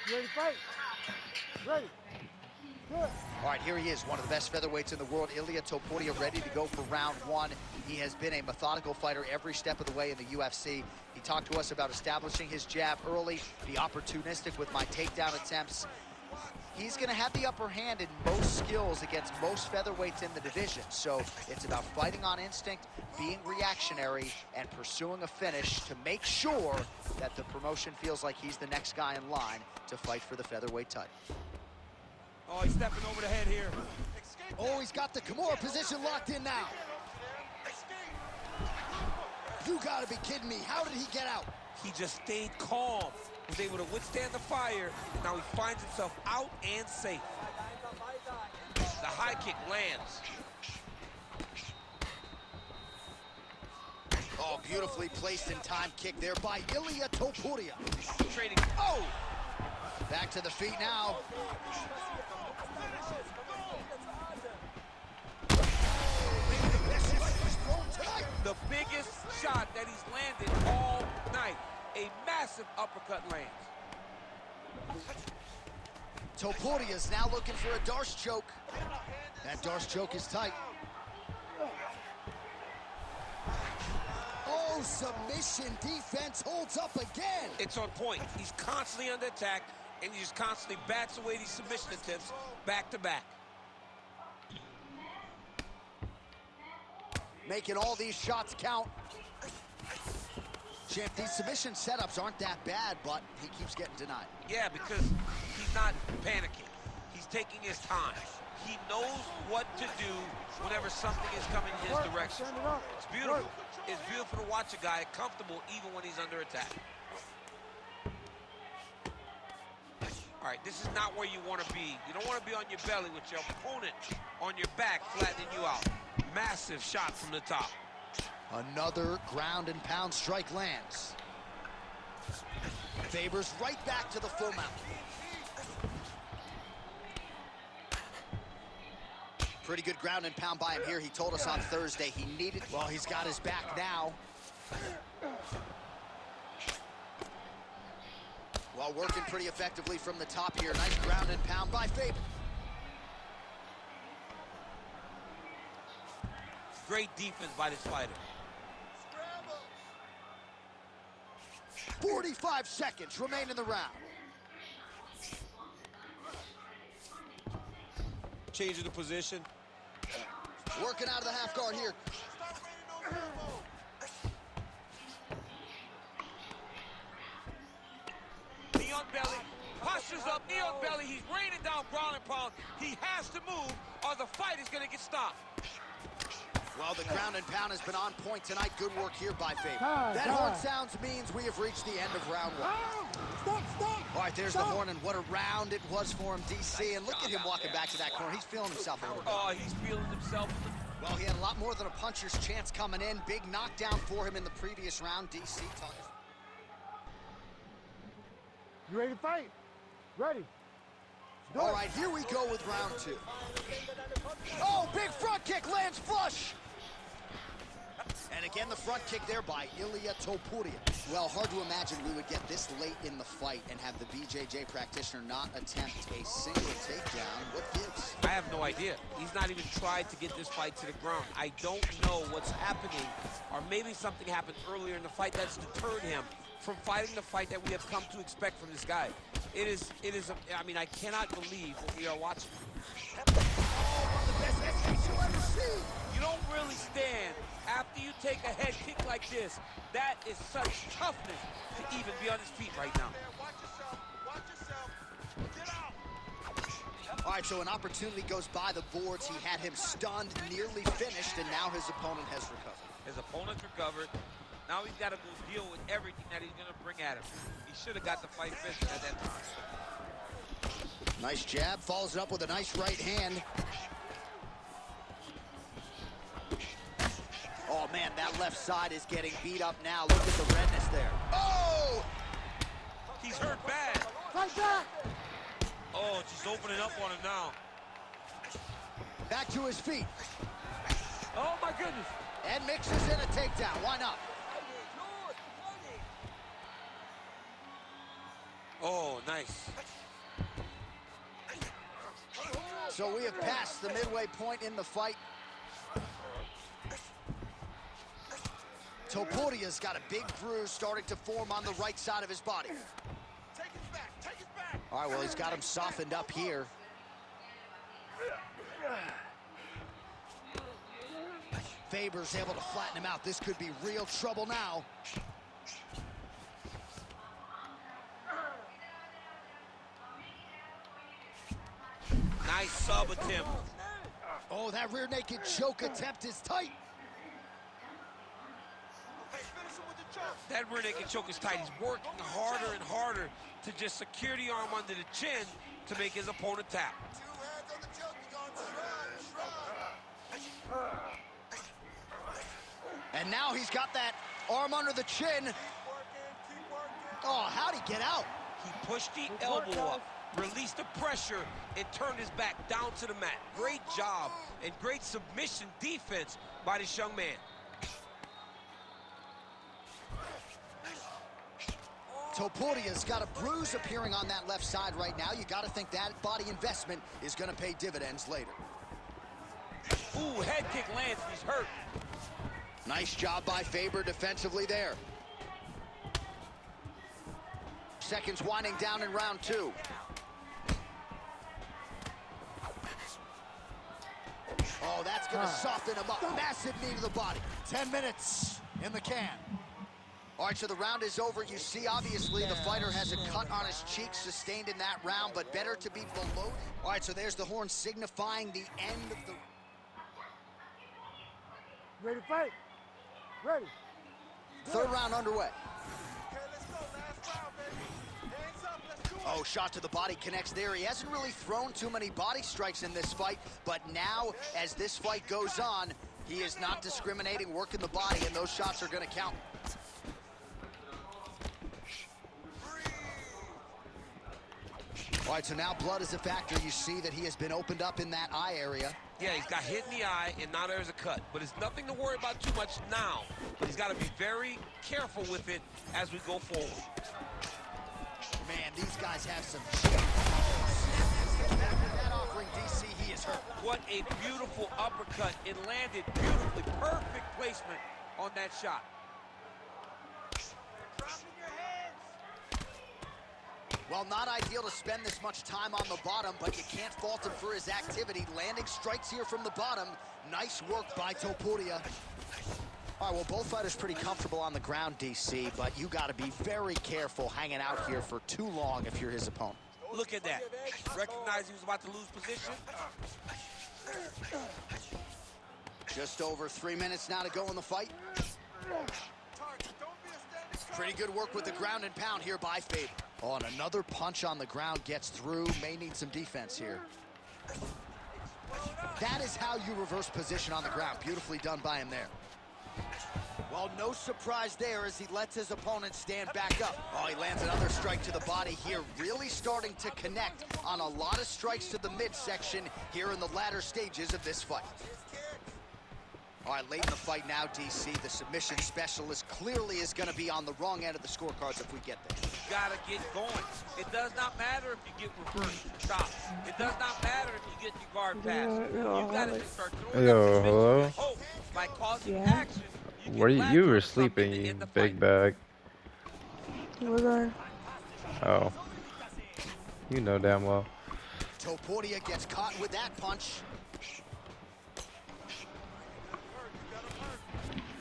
You ready to fight? Ready. Good. All right, here he is, one of the best featherweights in the world, Ilia Topuria, ready to go for round one. He has been a methodical fighter every step of the way in the UFC. He talked to us about establishing his jab early, be opportunistic with my takedown attempts. He's going to have the upper hand in most skills against most featherweights in the division. So it's about fighting on instinct, being reactionary, and pursuing a finish to make sure that the promotion feels like he's the next guy in line to fight for the featherweight title. Oh, he's stepping over the head here. Oh, he's got the Kimura position locked in now. You gotta be kidding me. How did he get out? He just stayed calm, was able to withstand the fire, and now he finds himself out and safe. The high kick lands. Oh, beautifully placed in time kick there by Ilia Topuria. Trading. Oh! Back to the feet now. The biggest shot that he's landed all night. A massive uppercut lands. Topuria is now looking for a Darce choke. That Darce choke is tight. Oh, submission defense holds up again. It's on point. He's constantly under attack, and he just constantly bats away these submission attempts back to back. Making all these shots count. Champ, these submission setups aren't that bad, but he keeps getting denied. Yeah, because he's not panicking. He's taking his time. He knows what to do whenever something is coming his direction. It's beautiful. It's beautiful to watch a guy comfortable even when he's under attack. All right, this is not where you want to be. You don't want to be on your belly with your opponent on your back flattening you out. Massive shot from the top. Another ground and pound strike lands. Faber's right back to the full mount. Pretty good ground and pound by him here. He told us on Thursday he needed, well, he's got his back now. Well, working pretty effectively from the top here. Nice ground and pound by Faber. Great defense by this fighter. 45 seconds remain in the round. Changing the position. Working out of the half guard here. Knee on belly, postures up, knee on belly. He's raining down ground and pound. He has to move or the fight is going to get stopped. Well, the ground and pound has been on point tonight. Good work here by Faber. That horn sounds means we have reached the end of round one. Stop. All right, there's the horn, and what a round it was for him, DC. And look at him walking back to that corner. He's feeling himself a little bit. Oh, he's feeling himself. Well, he had a lot more than a puncher's chance coming in. Big knockdown for him in the previous round. DC talking. You ready to fight? Ready. All right, here we go with round two. Oh, big front kick lands flush. And again, the front kick there by Ilia Topuria. Well, hard to imagine we would get this late in the fight and have the BJJ practitioner not attempt a single takedown. What gives? I have no idea. He's not even tried to get this fight to the ground. I don't know what's happening, or maybe something happened earlier in the fight that's deterred him from fighting the fight that we have come to expect from this guy. I mean, I cannot believe what we are watching. Oh, one of the best essays you'll ever see. You don't really stand after you take a head kick like this. That is such toughness to even be on his feet right now. Watch yourself. Get out. All right, so an opportunity goes by the boards. He had him stunned, nearly finished, and now his opponent has recovered. His opponent's recovered. Now he's got to go deal with everything that he's going to bring at him. He should have got the fight finished at that time. Nice jab, follows it up with a nice right hand. Oh, man, that left side is getting beat up now. Look at the redness there. Oh! He's hurt bad. Fight back. Oh, she's opening up on him now. Back to his feet. Oh, my goodness. And mixes in a takedown. Why not? Oh, nice. So we have passed the midway point in the fight. Topuria's got a big bruise starting to form on the right side of his body. Take it back. Take it back. All right, well, he's got him softened up here. Faber's able to flatten him out. This could be real trouble now. Nice sub attempt. Oh, that rear naked choke attempt is tight. Hey, finish him with the choke. That rear naked choke is tight. He's working harder and harder to just secure the arm under the chin to make his opponent tap. 2 hands on the choke. You're going to shrug. And now he's got that arm under the chin. Keep working. Keep working. Oh, how'd he get out? He pushed the elbow up, released the pressure, and turned his back down to the mat. Great job and great submission defense by this young man. Topuria's got a bruise appearing on that left side right now. You got to think that body investment is going to pay dividends later. Ooh, head kick lands, he's hurt. Nice job by Faber defensively there. Seconds winding down in round 2. Oh, that's going to soften him up. Massive knee to the body. 10 minutes in the can. All right, so the round is over. You see, obviously, the fighter has a cut on his cheek sustained in that round, but better to be below. All right, so there's the horn signifying the end of the... Ready to fight? Ready. Third round underway. Okay, let's go. Last round, baby. Hands up. Let's do it. Oh, shot to the body connects there. He hasn't really thrown too many body strikes in this fight, but now, as this fight goes on, he is not discriminating, working the body, and those shots are going to count. All right, so now blood is a factor. You see that he has been opened up in that eye area. Yeah, he's got hit in the eye, and now there's a cut. But it's nothing to worry about too much now. But he's got to be very careful with it as we go forward. Man, these guys have some shit. Back with that offering, DC, he is hurt. What a beautiful uppercut. It landed beautifully. Perfect placement on that shot. Dropping your hands. Well, not ideal to spend this much time on the bottom, but you can't fault him for his activity. Landing strikes here from the bottom. Nice work by Topuria. All right, well, both fighters pretty comfortable on the ground, DC, but you got to be very careful hanging out here for too long if you're his opponent. Look at that. Recognized he was about to lose position. Just over 3 minutes now to go in the fight. Target, don't be a standing Pretty good work with the ground and pound here by Faber. Oh, and another punch on the ground gets through. May need some defense here. That is how you reverse position on the ground. Beautifully done by him there. Well, no surprise there as he lets his opponent stand back up. Oh, he lands another strike to the body here, really starting to connect on a lot of strikes to the midsection here in the latter stages of this fight. All right, late in the fight now, DC, the submission specialist clearly is going to be on the wrong end of the scorecards if we get there. You gotta get going. It does not matter if you get reversed stops. It does not matter if you get your guard passed. You gotta just start throwing Yo, up submissions hello? and hope by causing Yeah. action. Where can you latch were on to something sleeping, to you end the big fight. bag. We're going. Oh. You know damn well. Topuria gets caught with that punch.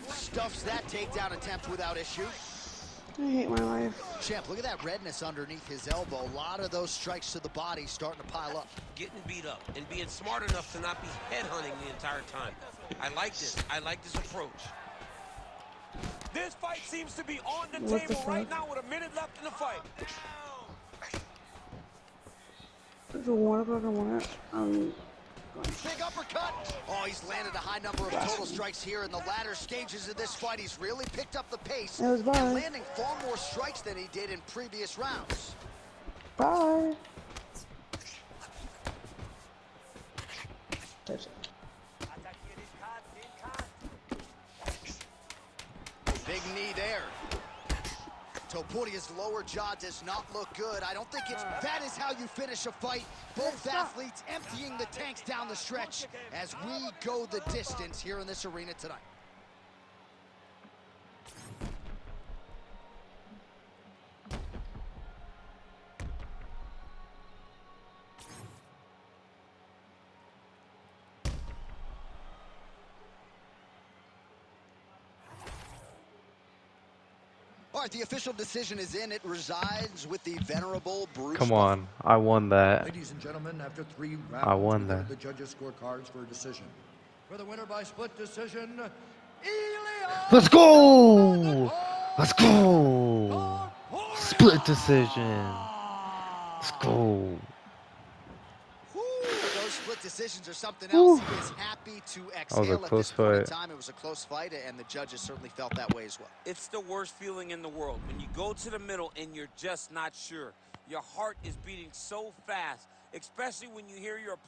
Stuffs that takedown attempt without issue. I hate my life. Champ, look at that redness underneath his elbow. A lot of those strikes to the body starting to pile up. Getting beat up and being smart enough to not be headhunting the entire time. I like this. I like this approach. This fight seems to be on the What the table right fuck? now with a minute left in the fight. There's a 1 o'clock I want it. Big uppercut. Oh, he's landed a high number of total strikes here in the latter stages of this fight. He's really picked up the pace It was and fine. landing far more strikes than he did in previous rounds. Bye. Touch it. Big knee there. Topodia's lower jaw does not look good. I don't think it's... That is how you finish a fight. Both athletes emptying the tanks down the stretch as we go the distance here in this arena tonight. All right, the official decision is in. It resides with the venerable Bruce. Come on, I won that. Ladies and gentlemen, after 3 rounds, I won we go to that. the judges' scorecards for a decision. For the winner by split decision, Ilya. Let's go! Let's go! Split decision. Let's go. Those split decisions are something Whew. else. He is happy to was a exhale at close this point in fight. time. It was a close fight, and the judges certainly felt that way as well. It's the worst feeling in the world when you go to the middle and you're just not sure. Your heart is beating so fast, especially when you hear your opponent